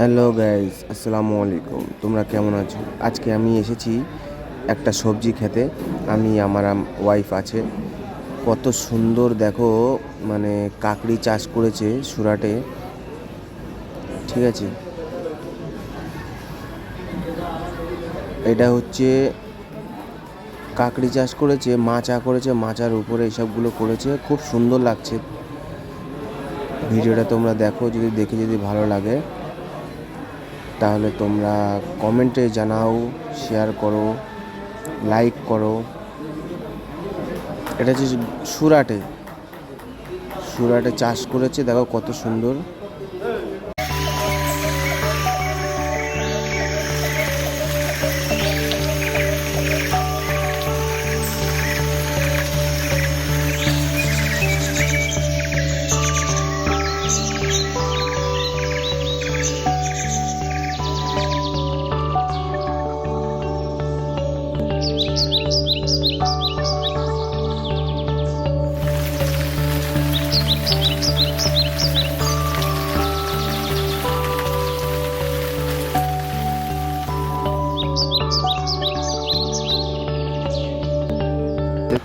Hello guys, আসসালামু আলাইকুম। তোমরা কেমন আছো? আজকে আমি এসেছি একটা সবজি খেতে। আমি আমার ওয়াইফ আছে। কত সুন্দর দেখো, মানে কাকড়ি চাষ করেছে সুরাটে। ঠিক আছে, এটা হচ্ছে কাকড়ি চাষ করেছে, মাচা করেছে, মাচার উপরে এসবগুলো করেছে। খুব সুন্দর লাগছে। ভিডিওটা তোমরা দেখো, যদি ভালো লাগে তাহলে তোমরা কমেন্টে জানাও, শেয়ার করো, লাইক করো। এটা হচ্ছে সুরাটে সুরাটে চাষ করেছে, দেখো কত সুন্দর।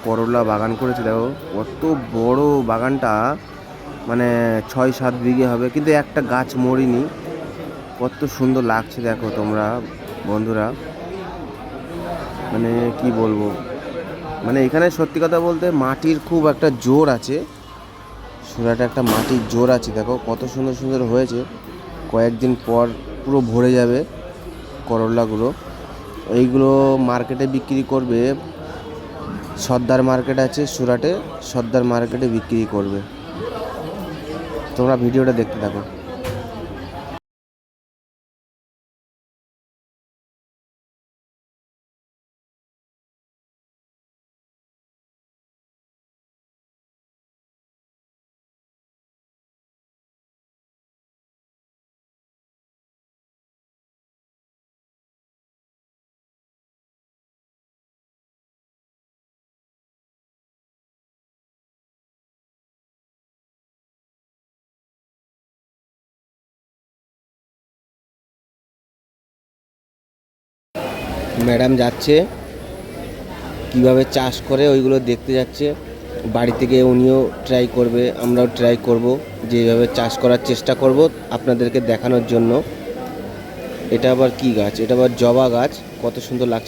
করলা বাগান করেছে, দেখো কত বড় বাগানটা, মানে 6-7 বিঘে হবে, কিন্তু একটা গাছ মরিনি। কত সুন্দর লাগছে দেখো তোমরা বন্ধুরা, মানে কি বলবো, মানে এখানে সত্যি কথা বলতে মাটির খুব একটা জোর আছে। সুরাটে একটা মাটির জোর আছে, দেখো কত সুন্দর সুন্দর হয়েছে। কয়েকদিন পর পুরো ভরে যাবে করলাগুলো। এইগুলো মার্কেটে বিক্রি করবে। সর্দার মার্কেট আছে সুরাটে, সর্দার মার্কেটে বিক্রি করবে। তোমরা ভিডিওটা দেখতে থাকো। ম্যাডাম যাচ্ছে, কিভাবে চাষ করে ওইগুলো দেখতে যাচ্ছে। বাড়ি থেকে উনিও ট্রাই করবে, আমরাও ট্রাই করব, যে এইভাবে চাষ করার চেষ্টা করব আপনাদেরকে দেখানোর জন্য। এটা আবার কি গাছ? এটা আবার জবা গাছ। কত সুন্দর লাগছে।